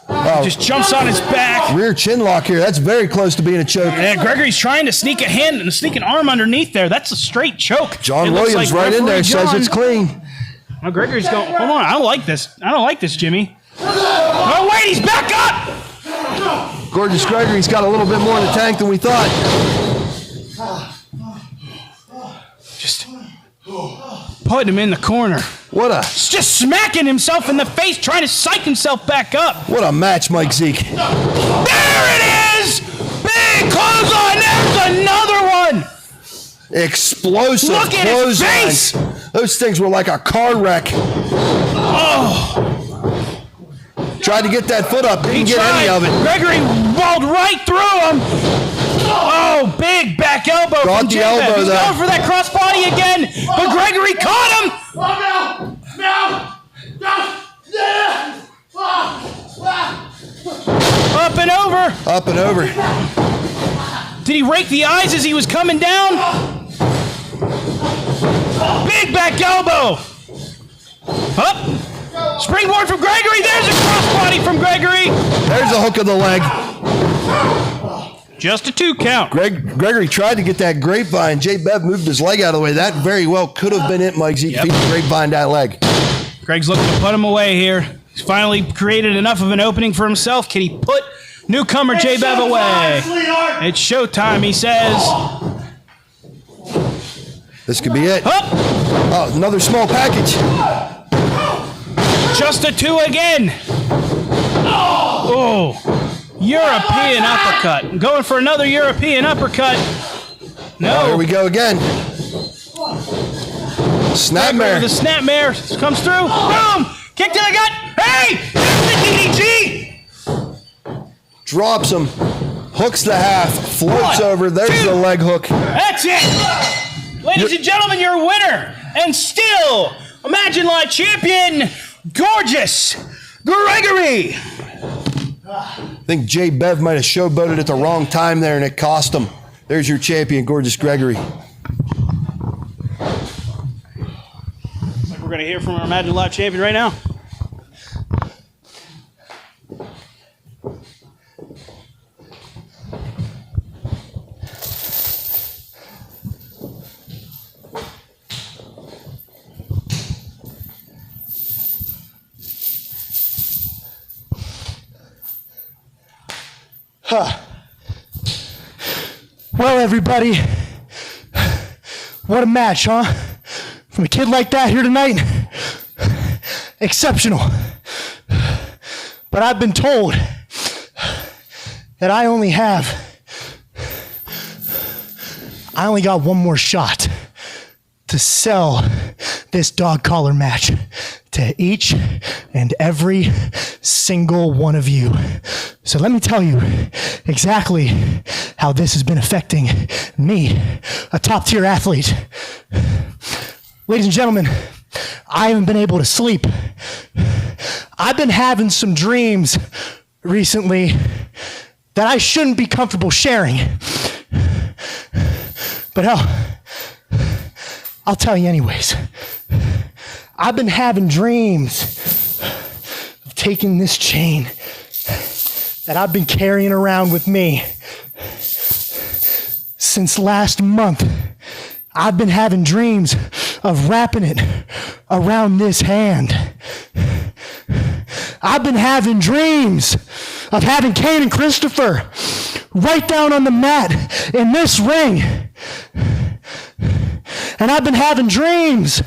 He just jumps on his back. Rear chin lock here. That's very close to being a choke. Yeah, Gregory's trying to sneak a hand and sneak an arm underneath there. That's a straight choke. John Williams right in there says it's clean. Now Gregory's going, hold on, I don't like this. I don't like this, Jimmy. Oh, wait, he's back up! Gorgeous Gregory's got a little bit more in the tank than we thought. Just Putting him in the corner. What a Just smacking himself in the face, trying to psych himself back up. what a match, Mike Zeke. There it is! Big clothesline. There's another one. Explosive Look at his face! clotheslines. Those things were like a car wreck. Tried to get that foot up, didn't get any of it. Gregory rolled right through him. Oh, big back elbow Got from the J-Bev. elbow He's there. going for that crossbody again, but Gregory caught him. Up and over. Up and over. Did he rake the eyes as he was coming down? Big back elbow. Up. Springboard from Gregory. There's a crossbody from Gregory. There's a hook of the leg. Just a 2 count. Gregory tried to get that grapevine. J-Bev moved his leg out of the way. That very well could have been it, Mike Zeke, if he grapevine that leg. Greg's looking to put him away here. He's finally created enough of an opening for himself. Can he put newcomer J-Bev away? It's showtime, he says. This could be it. Up. Oh, another small package. Just a 2 again. Oh, European uppercut. Going for another European uppercut. No. Oh, here we go again. Snapmare. The snapmare comes through. Boom! Kick to the gut. Hey! There's the DDG! Drops him. Hooks the half. Floats over. There's the leg hook. That's it! Ladies and gentlemen, your winner, and still Imagine Live champion, gorgeous Gregory. I think J-Bev might have showboated at the wrong time there, and it cost him. There's your champion, gorgeous Gregory. Looks like we're going to hear from our Imagine Live champion right now. Well, everybody, what a match, huh? From a kid like that here tonight, exceptional. But I've been told that I only got one more shot to sell this dog collar match to each and every single one of you. So let me tell you exactly how this has been affecting me, a top tier athlete. Ladies and gentlemen, I haven't been able to sleep. I've been having some dreams recently that I shouldn't be comfortable sharing. But hell, I'll tell you anyways. I've been having dreams of taking this chain that I've been carrying around with me since last month. I've been having dreams of wrapping it around this hand. I've been having dreams of having Kane and Christopher right down on the mat in this ring. And I've been having dreams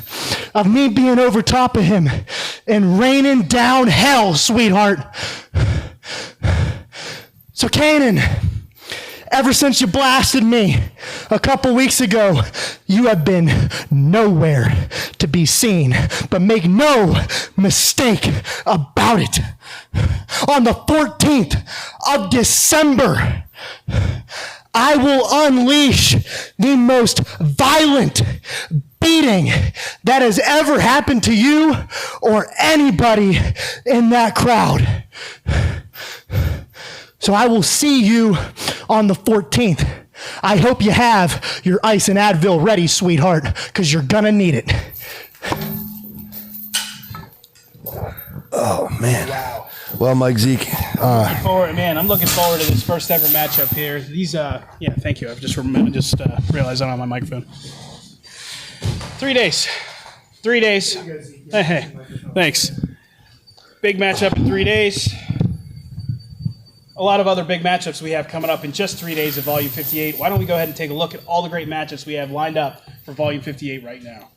of me being over top of him and raining down hell, sweetheart. So Kanan, ever since you blasted me a couple weeks ago, you have been nowhere to be seen. But make no mistake about it. On the 14th of December, I will unleash the most violent beating that has ever happened to you or anybody in that crowd. So I will see you on the 14th. I hope you have your ice and Advil ready, sweetheart, because you're gonna need it. Oh, man. Wow. Well, Mike Zeke. I'm looking forward to this first ever matchup here. These, thank you. I've just realized I'm on my microphone. 3 days. 3 days. Hey, thanks. Big matchup in 3 days. A lot of other big matchups we have coming up in just 3 days of Volume 58. Why don't we go ahead and take a look at all the great matchups we have lined up for Volume 58 right now?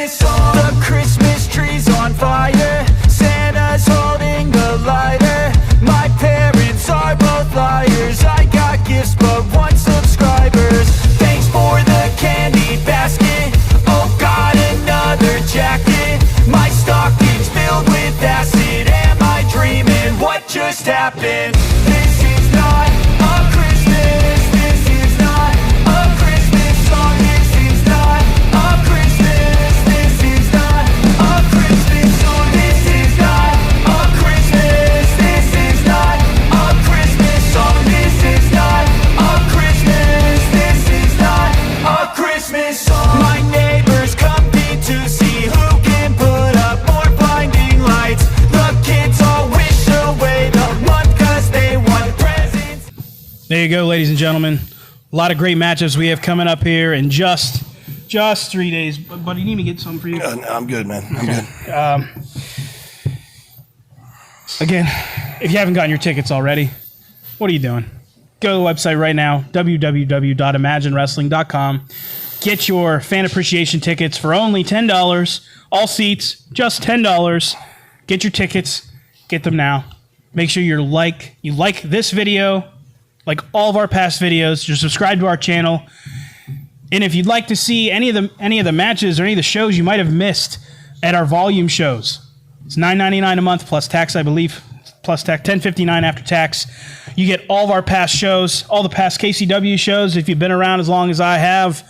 The Christmas tree's on fire. Santa's holding a lighter. My parents are both liars. I got gifts but one subscribers. Thanks for the candy basket. Oh God, another jacket. My stocking's filled with acid. Am I dreaming? What just happened? This is not a Christmas. This is not a Christmas song. This is not a Christmas. This is not a Christmas song. This is not a Christmas. This is not a Christmas song. This is not a Christmas. This is not a Christmas song. My neighbors compete to see who can put up more blinding lights. The kids all wish away the month 'cause they want presents. There you go, ladies and gentlemen. A lot of great matchups we have coming up here in just 3 days. Buddy, you need me to get something for you? No, I'm good, man. I'm good. Again, if you haven't gotten your tickets already, what are you doing? Go to the website right now, www.imaginewrestling.com. Get your fan appreciation tickets for only $10. All seats, just $10. Get your tickets. Get them now. Make sure you like this video, like all of our past videos. You're subscribed to our channel. And if you'd like to see any of the matches or any of the shows you might have missed at our volume shows, it's $9.99 a month plus tax, I believe. Plus tax, $10.59 after tax. You get all of our past shows, all the past KCW shows. If you've been around as long as I have,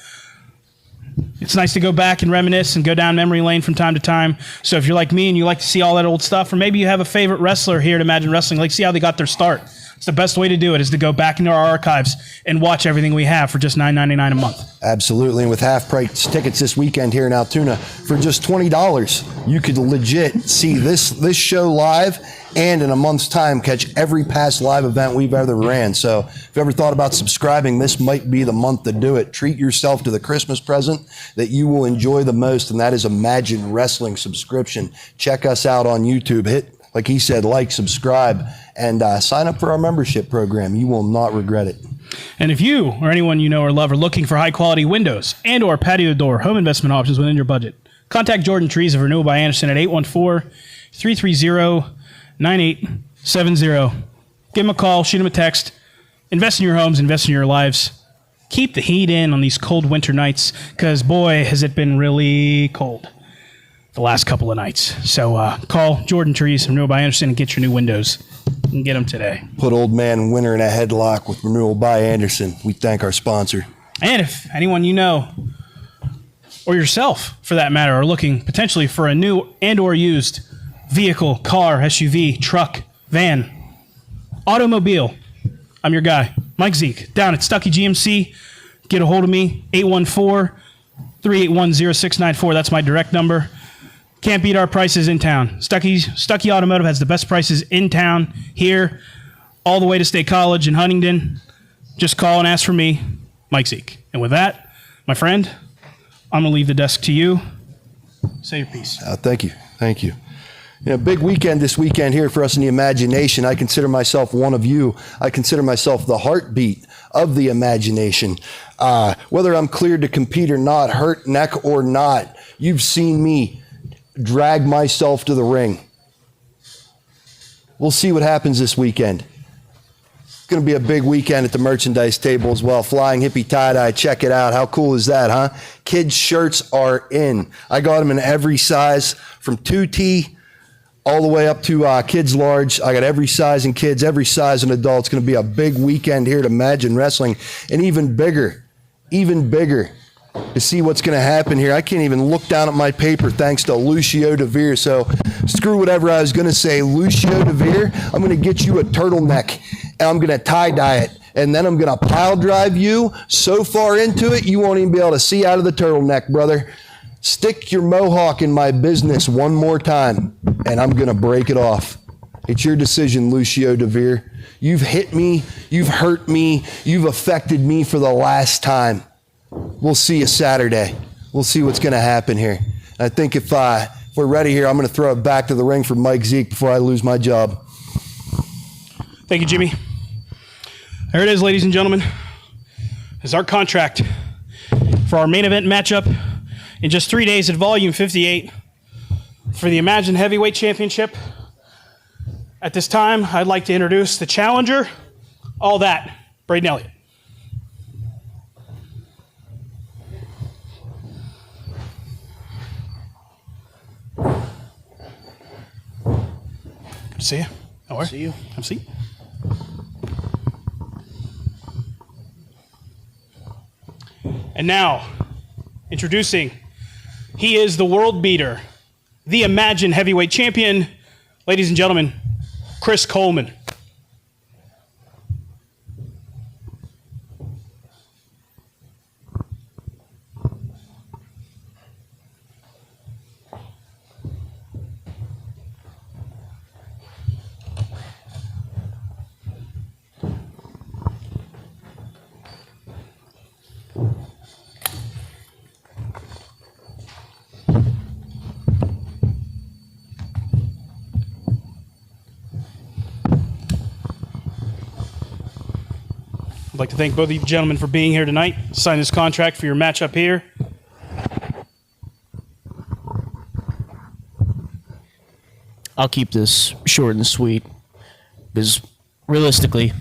it's nice to go back and reminisce and go down memory lane from time to time. So if you're like me and you like to see all that old stuff, or maybe you have a favorite wrestler here at Imagine Wrestling, like see how they got their start. It's the best way to do it is to go back into our archives and watch everything we have for just $9.99 a month. Absolutely. And with half-price tickets this weekend here in Altoona, for just $20, you could legit see this show live and in a month's time catch every past live event we've ever ran. So if you ever thought about subscribing, this might be the month to do it. Treat yourself to the Christmas present that you will enjoy the most, and that is Imagine Wrestling subscription. Check us out on YouTube. Hit, like he said, like, subscribe, and sign up for our membership program. You will not regret it. And if you or anyone you know or love are looking for high-quality windows and or patio door home investment options within your budget, contact Jordan Trees of Renewal by Anderson at 814-330-9870. Give him a call, shoot him a text. Invest in your homes, invest in your lives. Keep the heat in on these cold winter nights because, boy, has it been really cold the last couple of nights. So call Jordan Trees from Renewal by Anderson and get your new windows. You can get them today. Put old man Winter in a headlock with Renewal by Anderson. We thank our sponsor. And if anyone you know, or yourself for that matter, are looking potentially for a new and or used vehicle, car, SUV, truck, van, automobile, I'm your guy, Mike Zeke, down at Stuckey GMC. Get a hold of me, 814-381-0694. That's my direct number. Can't beat our prices in town. Stuckey Automotive has the best prices in town here, all the way to State College in Huntingdon. Just call and ask for me, Mike Zeke. And with that, my friend, I'm going to leave the desk to you. Say your piece. Thank you. Thank you. Big weekend this weekend here for us in the Imagination. I consider myself one of you. I consider myself the heartbeat of the Imagination. Whether I'm cleared to compete or not, hurt neck or not, you've seen me drag myself to the ring. We'll see what happens this weekend. It's going to be a big weekend at the merchandise table as well. Flying Hippie Tie-Dye, check it out. How cool is that, huh? Kids' shirts are in. I got them in every size, from 2T all the way up to kids large. I got every size in kids, every size in adults. It's going to be a big weekend here at Imagine Wrestling, and even bigger to see what's going to happen here. I can't even look down at my paper thanks to Lucio DeVere. So screw whatever I was going to say. Lucio DeVere, I'm going to get you a turtleneck and I'm going to tie-dye it. And then I'm going to pile drive you so far into it, you won't even be able to see out of the turtleneck, brother. Stick your mohawk in my business one more time and I'm going to break it off. It's your decision, Lucio DeVere. You've hit me, you've hurt me, you've affected me for the last time. We'll see you Saturday. We'll see what's going to happen here. I think if we're ready here, I'm going to throw it back to the ring for Mike Zeke before I lose my job. Thank you, Jimmy. There it is, ladies and gentlemen. It's our contract for our main event matchup in just 3 days at Volume 58 for the Imagine Heavyweight Championship. At this time, I'd like to introduce the challenger, all that, Braden Elliott. Good to see you. How are you? See you. Have a seat. And now, introducing, he is the world beater, the Imagine Heavyweight Champion, ladies and gentlemen, Chris Coleman. I'd like to thank both of you gentlemen for being here tonight. Sign this contract for your matchup here. I'll keep this short and sweet because realistically,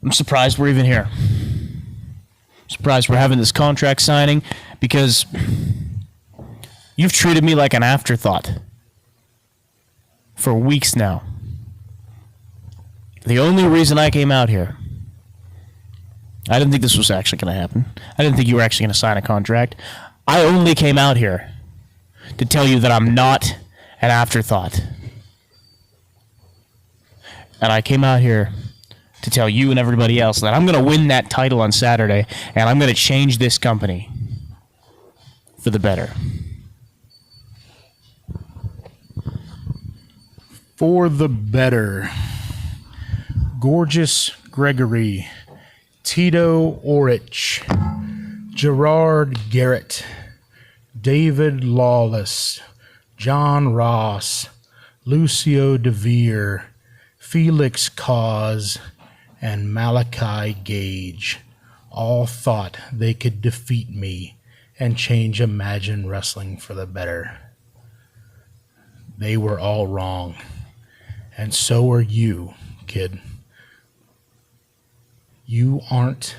I'm surprised we're even here. Surprised we're having this contract signing because you've treated me like an afterthought for weeks now. The only reason I came out here, I didn't think this was actually going to happen. I didn't think you were actually going to sign a contract. I only came out here to tell you that I'm not an afterthought. And I came out here to tell you and everybody else that I'm going to win that title on Saturday, and I'm going to change this company for the better. For the better. Gorgeous Gregory, Tito Orich, Gerard Garrett, David Lawless, John Ross, Lucio DeVere, Felix Cause, and Malachi Gage all thought they could defeat me and change Imagine Wrestling for the better. They were all wrong, and so are you, kid. You aren't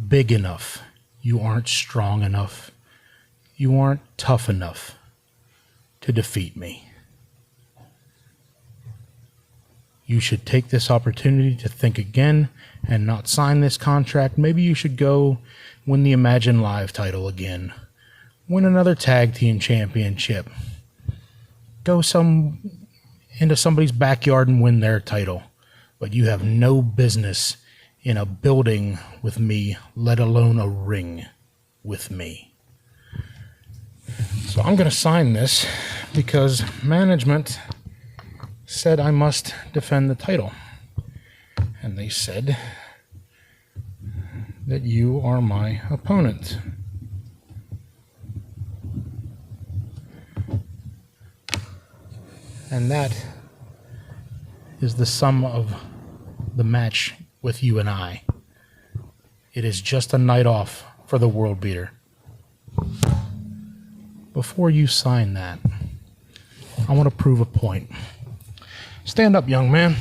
big enough. You aren't strong enough. You aren't tough enough to defeat me. You should take this opportunity to think again and not sign this contract. Maybe you should go win the Imagine Live title again. Win another tag team championship. Go into somebody's backyard and win their title. But you have no business in a building with me, let alone a ring with me. So I'm going to sign this because management said I must defend the title. And they said that you are my opponent. And that is the sum of the match with you and I. It is just a night off for the world beater. Before you sign that, I want to prove a point. Stand up, young man.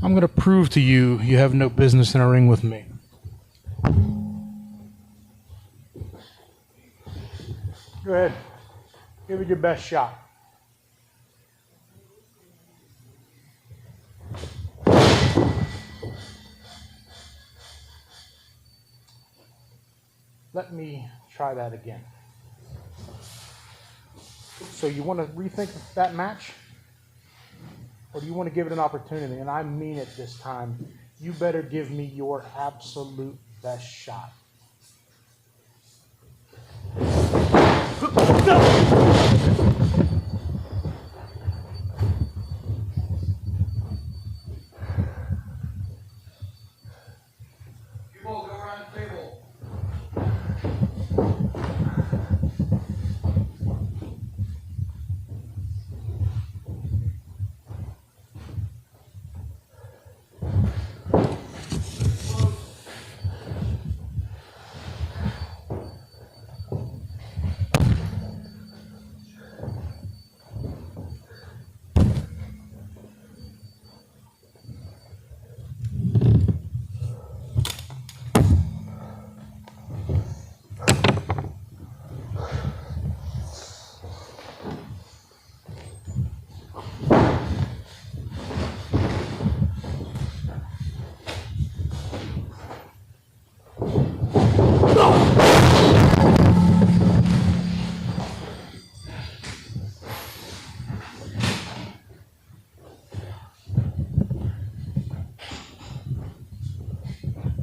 I'm going to prove to you you have no business in a ring with me. Go ahead. Give it your best shot. Let me try that again. So you want to rethink that match? Or do you want to give it an opportunity? And I mean it this time. You better give me your absolute best shot.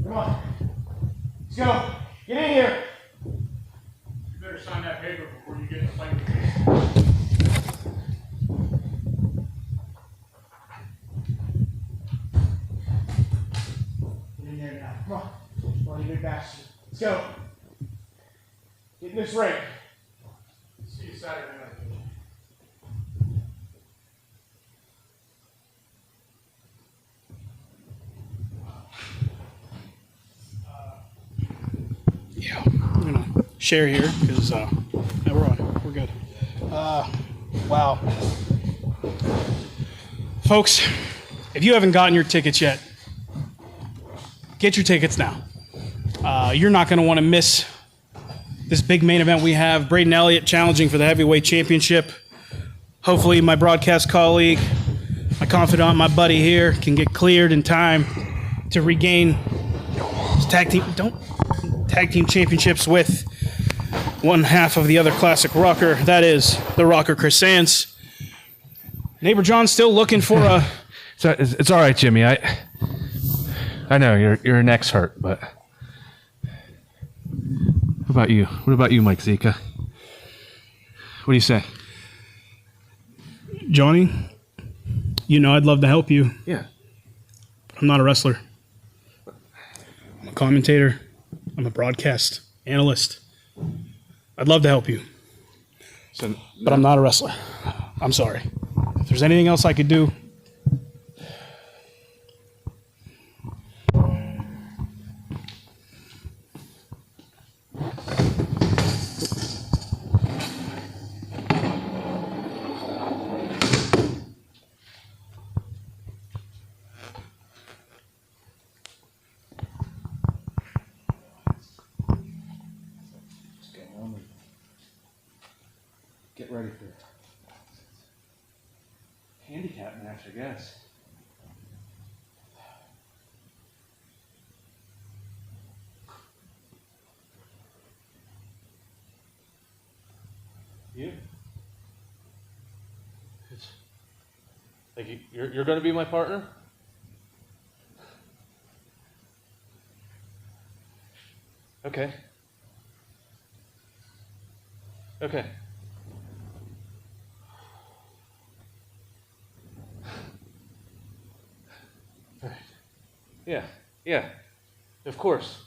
Come on. Let's go. Get in here. You better sign that paper before you get the plane. Get in there now. Come on. Come on, you big bastard. Let's go. Get in this ring. See you Saturday night. Yeah, I'm gonna share here because no, we're on. We're good. Wow, folks, if you haven't gotten your tickets yet, get your tickets now. You're not gonna want to miss this big main event we have. Braden Elliott challenging for the heavyweight championship. Hopefully, my broadcast colleague, my confidant, my buddy here can get cleared in time to regain his tag team championships with one half of the other classic rocker. That is the rocker Chris Sands. Neighbor John's still looking for a. It's all right, Jimmy. I know your neck's hurt, but what about you? What about you, Mike Zika? What do you say? Johnny, you know I'd love to help you. Yeah. I'm not a wrestler. I'm a commentator. I'm a broadcast analyst. I'd love to help you. But I'm not a wrestler. I'm sorry. If there's anything else I could do. Get ready for it. Handicap match, I guess. You? Like you're going to be my partner? Okay. Okay. Yeah, of course.